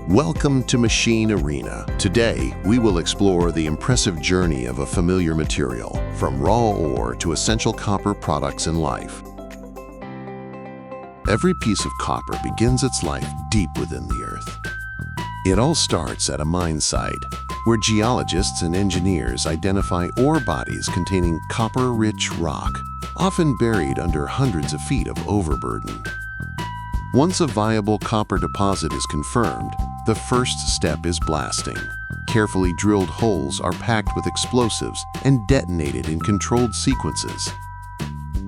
Welcome to Machine Arena. Today, we will explore the impressive journey of a familiar material, from raw ore to essential copper products in life. Every piece of copper begins its life deep within the earth. It all starts at a mine site, where geologists and engineers identify ore bodies containing copper-rich rock, often buried under hundreds of feet of overburden. Once a viable copper deposit is confirmed, the first step is blasting. Carefully drilled holes are packed with explosives and detonated in controlled sequences.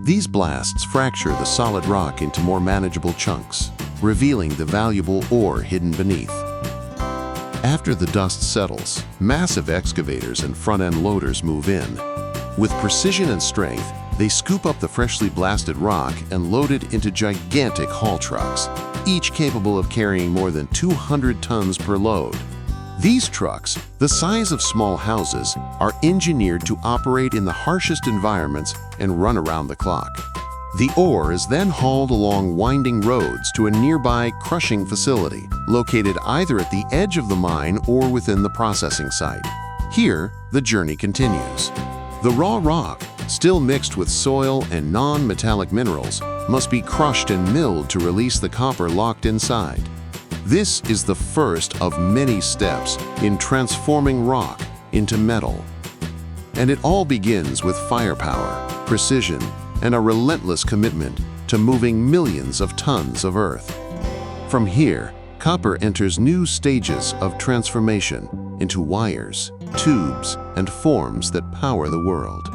These blasts fracture the solid rock into more manageable chunks, revealing the valuable ore hidden beneath. After the dust settles, massive excavators and front-end loaders move in. With precision and strength, they scoop up the freshly blasted rock and load it into gigantic haul trucks, each capable of carrying more than 200 tons per load. These trucks, the size of small houses, are engineered to operate in the harshest environments and run around the clock. The ore is then hauled along winding roads to a nearby crushing facility, located either at the edge of the mine or within the processing site. Here, the journey continues. The raw rock, still mixed with soil and non-metallic minerals, must be crushed and milled to release the copper locked inside. This is the first of many steps in transforming rock into metal. And it all begins with firepower, precision, and a relentless commitment to moving millions of tons of earth. From here, copper enters new stages of transformation into wires, tubes, and forms that power the world.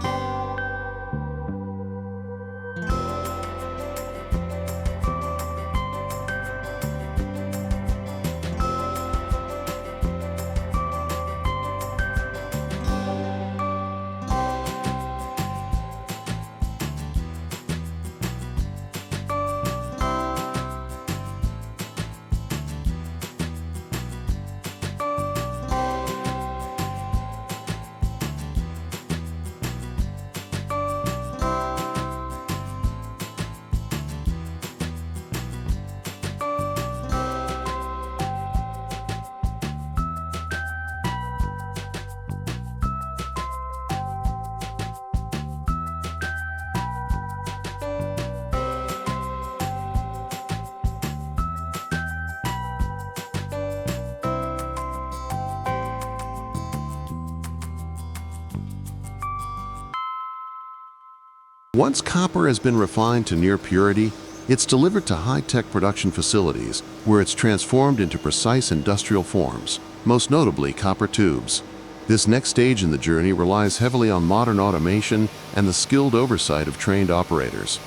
Once copper has been refined to near purity, it's delivered to high-tech production facilities where it's transformed into precise industrial forms, most notably copper tubes. This next stage in the journey relies heavily on modern automation and the skilled oversight of trained operators.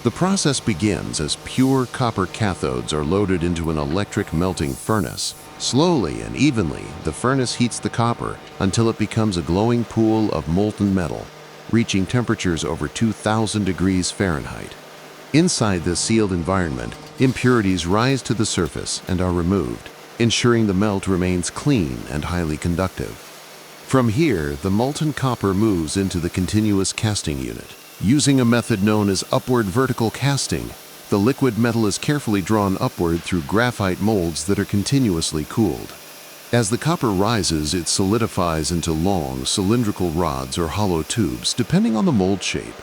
The process begins as pure copper cathodes are loaded into an electric melting furnace. Slowly and evenly, the furnace heats the copper until it becomes a glowing pool of molten metal, reaching temperatures over 2,000 degrees Fahrenheit. Inside this sealed environment, impurities rise to the surface and are removed, ensuring the melt remains clean and highly conductive. From here, the molten copper moves into the continuous casting unit. Using a method known as upward vertical casting, the liquid metal is carefully drawn upward through graphite molds that are continuously cooled. As the copper rises, it solidifies into long, cylindrical rods or hollow tubes, depending on the mold shape.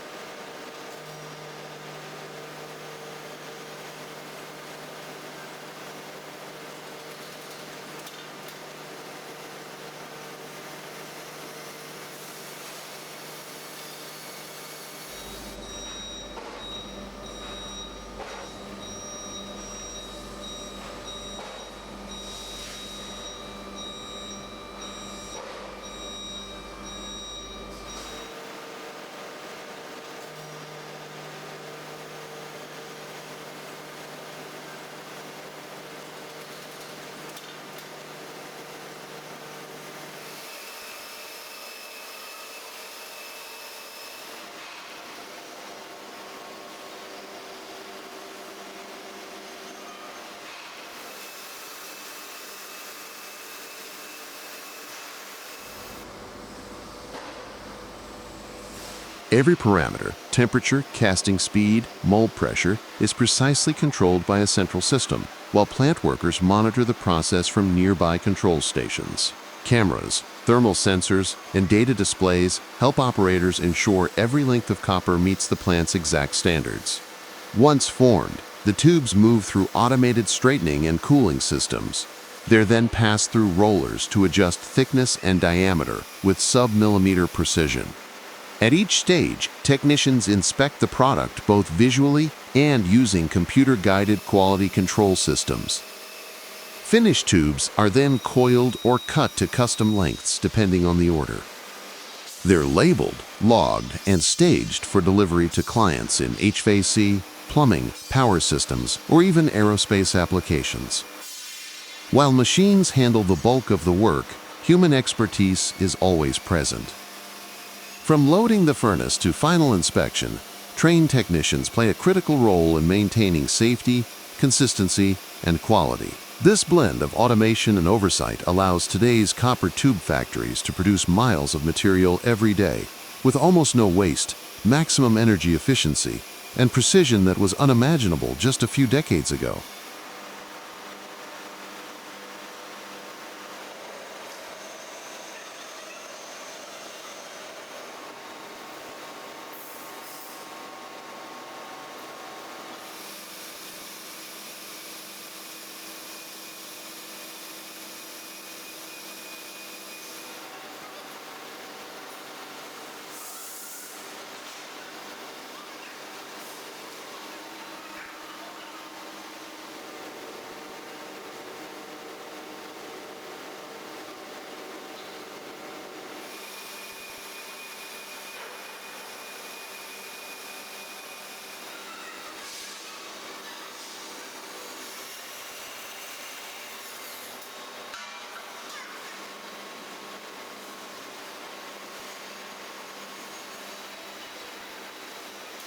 Every parameter, temperature, casting speed, mold pressure, is precisely controlled by a central system, while plant workers monitor the process from nearby control stations. Cameras, thermal sensors, and data displays help operators ensure every length of copper meets the plant's exact standards. Once formed, the tubes move through automated straightening and cooling systems. They're then passed through rollers to adjust thickness and diameter with sub-millimeter precision. At each stage, technicians inspect the product both visually and using computer-guided quality control systems. Finished tubes are then coiled or cut to custom lengths depending on the order. They're labeled, logged, and staged for delivery to clients in HVAC, plumbing, power systems, or even aerospace applications. While machines handle the bulk of the work, human expertise is always present. From loading the furnace to final inspection, trained technicians play a critical role in maintaining safety, consistency, and quality. This blend of automation and oversight allows today's copper tube factories to produce miles of material every day, with almost no waste, maximum energy efficiency, and precision that was unimaginable just a few decades ago.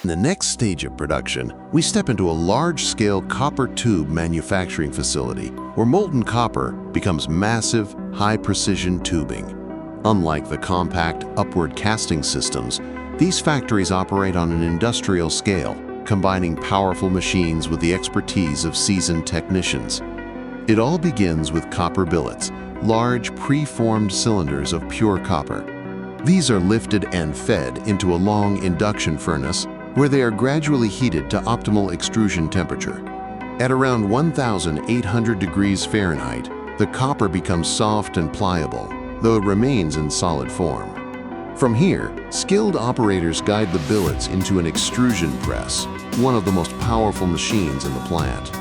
In the next stage of production, we step into a large-scale copper tube manufacturing facility where molten copper becomes massive, high-precision tubing. Unlike the compact, upward casting systems, these factories operate on an industrial scale, combining powerful machines with the expertise of seasoned technicians. It all begins with copper billets, large, pre-formed cylinders of pure copper. These are lifted and fed into a long induction furnace where they are gradually heated to optimal extrusion temperature. At around 1,800 degrees Fahrenheit, the copper becomes soft and pliable, though it remains in solid form. From here, skilled operators guide the billets into an extrusion press, one of the most powerful machines in the plant.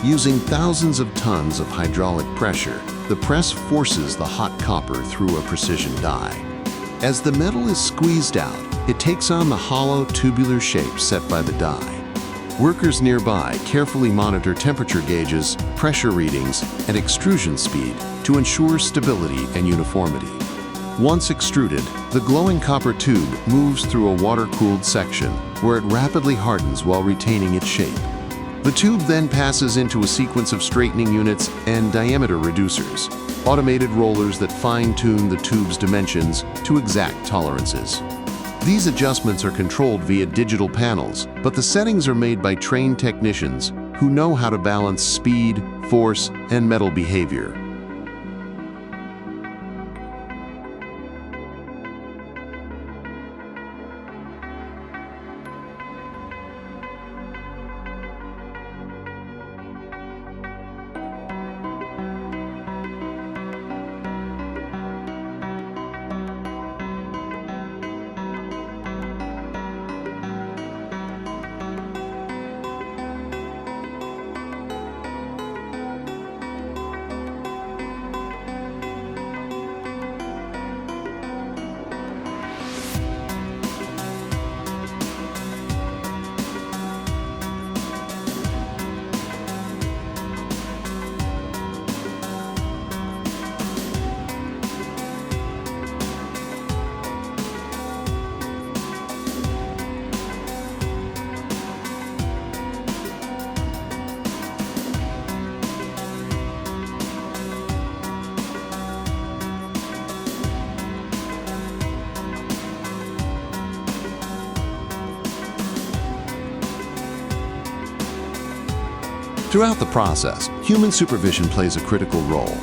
Using thousands of tons of hydraulic pressure, the press forces the hot copper through a precision die. As the metal is squeezed out, it takes on the hollow, tubular shape set by the die. Workers nearby carefully monitor temperature gauges, pressure readings, and extrusion speed to ensure stability and uniformity. Once extruded, the glowing copper tube moves through a water-cooled section where it rapidly hardens while retaining its shape. The tube then passes into a sequence of straightening units and diameter reducers, automated rollers that fine-tune the tube's dimensions to exact tolerances. These adjustments are controlled via digital panels, but the settings are made by trained technicians who know how to balance speed, force, and metal behavior. Throughout the process, human supervision plays a critical role.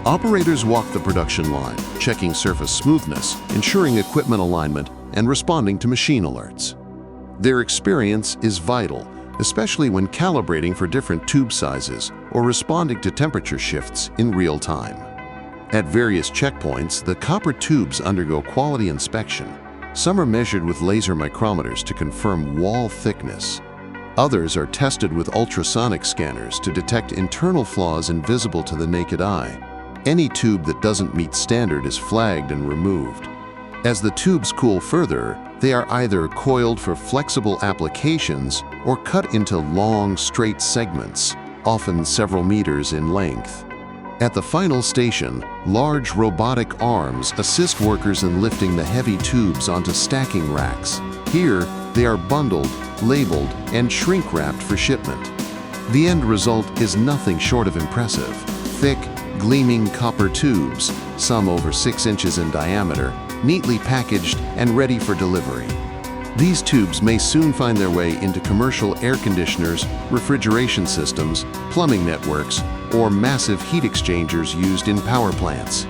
Operators walk the production line, checking surface smoothness, ensuring equipment alignment, and responding to machine alerts. Their experience is vital, especially when calibrating for different tube sizes or responding to temperature shifts in real time. At various checkpoints, the copper tubes undergo quality inspection. Some are measured with laser micrometers to confirm wall thickness. Others are tested with ultrasonic scanners to detect internal flaws invisible to the naked eye. Any tube that doesn't meet standard is flagged and removed. As the tubes cool further, they are either coiled for flexible applications or cut into long, straight segments, often several meters in length. At the final station, large robotic arms assist workers in lifting the heavy tubes onto stacking racks. Here, they are bundled, labeled, and shrink-wrapped for shipment. The end result is nothing short of impressive. Thick, gleaming copper tubes, some over 6 inches in diameter, neatly packaged and ready for delivery. These tubes may soon find their way into commercial air conditioners, refrigeration systems, plumbing networks, or massive heat exchangers used in power plants.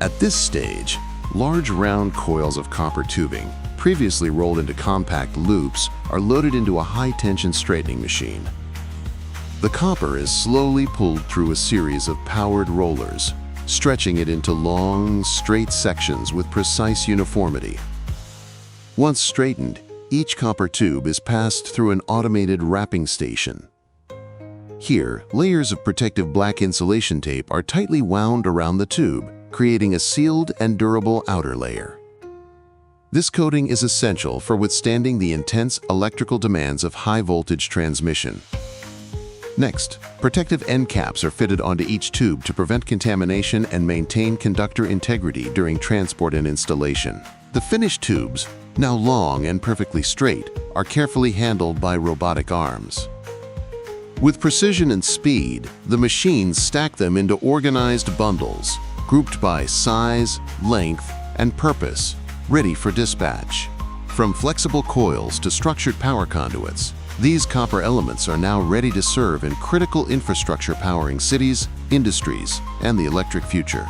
At this stage, large round coils of copper tubing, previously rolled into compact loops, are loaded into a high-tension straightening machine. The copper is slowly pulled through a series of powered rollers, stretching it into long, straight sections with precise uniformity. Once straightened, each copper tube is passed through an automated wrapping station. Here, layers of protective black insulation tape are tightly wound around the tube, creating a sealed and durable outer layer. This coating is essential for withstanding the intense electrical demands of high-voltage transmission. Next, protective end caps are fitted onto each tube to prevent contamination and maintain conductor integrity during transport and installation. The finished tubes, now long and perfectly straight, are carefully handled by robotic arms. With precision and speed, the machines stack them into organized bundles, grouped by size, length, and purpose, ready for dispatch. From flexible coils to structured power conduits, these copper elements are now ready to serve in critical infrastructure powering cities, industries, and the electric future.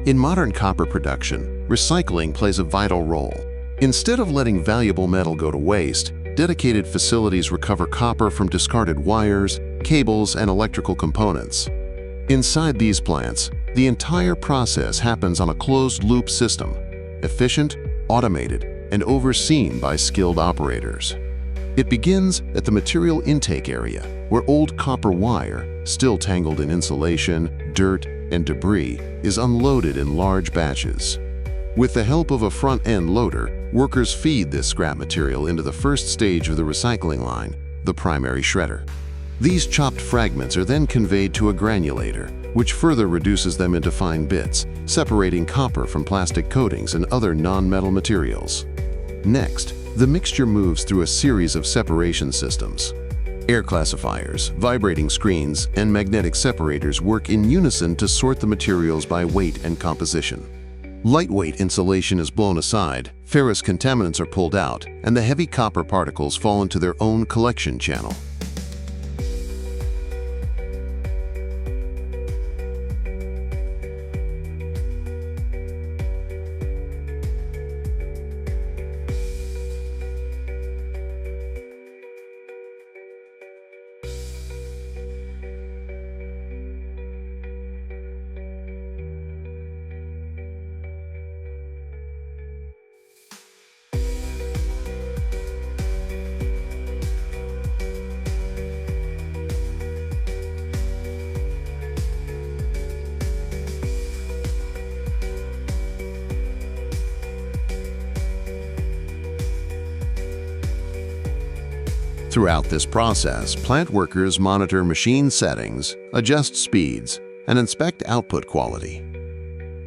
In modern copper production, recycling plays a vital role. Instead of letting valuable metal go to waste, dedicated facilities recover copper from discarded wires, cables, and electrical components. Inside these plants, the entire process happens on a closed-loop system, efficient, automated, and overseen by skilled operators. It begins at the material intake area, where old copper wire, still tangled in insulation, dirt, and debris, is unloaded in large batches. With the help of a front-end loader, workers feed this scrap material into the first stage of the recycling line, the primary shredder. These chopped fragments are then conveyed to a granulator, which further reduces them into fine bits, separating copper from plastic coatings and other non-metal materials. Next, the mixture moves through a series of separation systems. Air classifiers, vibrating screens, and magnetic separators work in unison to sort the materials by weight and composition. Lightweight insulation is blown aside, ferrous contaminants are pulled out, and the heavy copper particles fall into their own collection channel. Throughout this process, plant workers monitor machine settings, adjust speeds, and inspect output quality.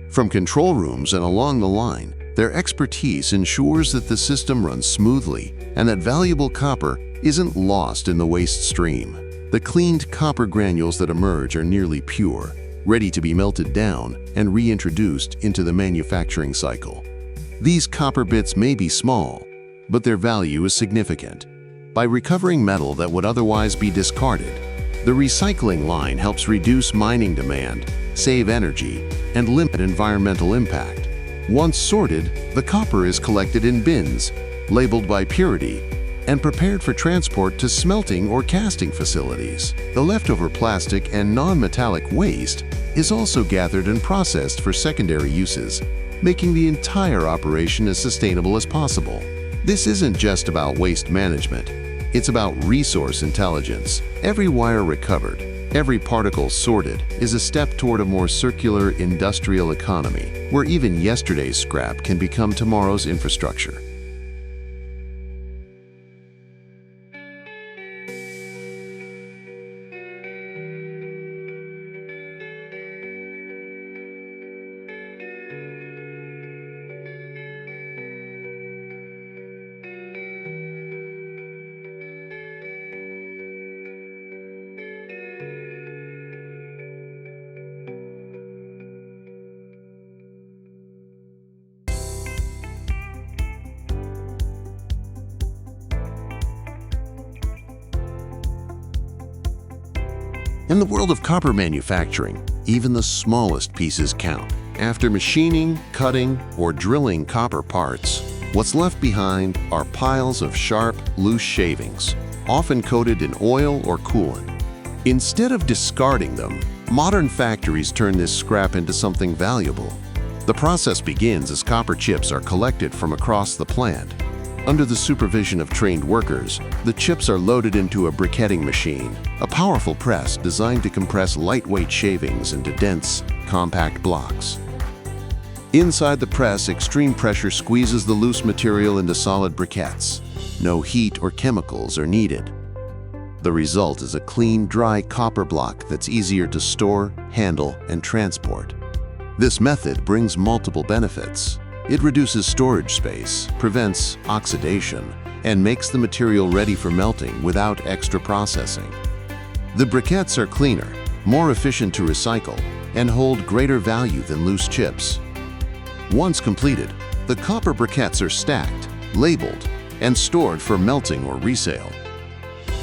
From control rooms and along the line, their expertise ensures that the system runs smoothly and that valuable copper isn't lost in the waste stream. The cleaned copper granules that emerge are nearly pure, ready to be melted down and reintroduced into the manufacturing cycle. These copper bits may be small, but their value is significant. By recovering metal that would otherwise be discarded, the recycling line helps reduce mining demand, save energy, and limit environmental impact. Once sorted, the copper is collected in bins, labeled by purity, and prepared for transport to smelting or casting facilities. The leftover plastic and non-metallic waste is also gathered and processed for secondary uses, making the entire operation as sustainable as possible. This isn't just about waste management. It's about resource intelligence. Every wire recovered, every particle sorted is a step toward a more circular industrial economy, where even yesterday's scrap can become tomorrow's infrastructure. In the world of copper manufacturing, even the smallest pieces count. After machining, cutting, or drilling copper parts, what's left behind are piles of sharp, loose shavings, often coated in oil or coolant. Instead of discarding them, modern factories turn this scrap into something valuable. The process begins as copper chips are collected from across the plant. Under the supervision of trained workers, the chips are loaded into a briquetting machine, a powerful press designed to compress lightweight shavings into dense, compact blocks. Inside the press, extreme pressure squeezes the loose material into solid briquettes. No heat or chemicals are needed. The result is a clean, dry copper block that's easier to store, handle, and transport. This method brings multiple benefits. It reduces storage space, prevents oxidation, and makes the material ready for melting without extra processing. The briquettes are cleaner, more efficient to recycle, and hold greater value than loose chips. Once completed, the copper briquettes are stacked, labeled, and stored for melting or resale.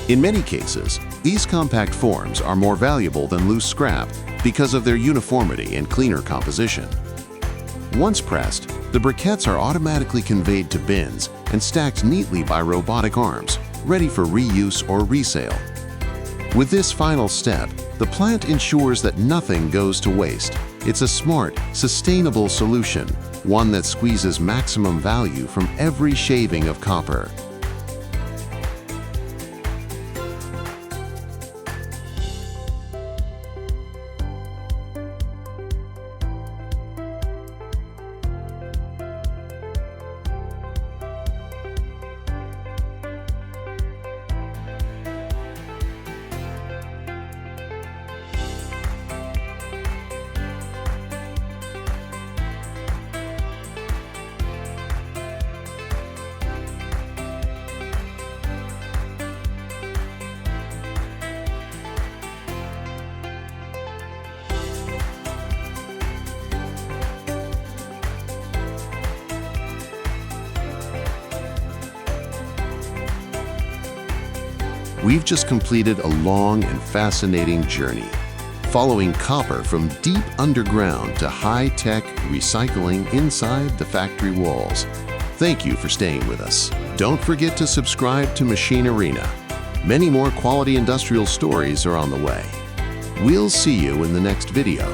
In many cases, these compact forms are more valuable than loose scrap because of their uniformity and cleaner composition. Once pressed, the briquettes are automatically conveyed to bins and stacked neatly by robotic arms, ready for reuse or resale. With this final step, the plant ensures that nothing goes to waste. It's a smart, sustainable solution, one that squeezes maximum value from every shaving of copper. We've just completed a long and fascinating journey, following copper from deep underground to high-tech recycling inside the factory walls. Thank you for staying with us. Don't forget to subscribe to Machine Arena. Many more quality industrial stories are on the way. We'll see you in the next video.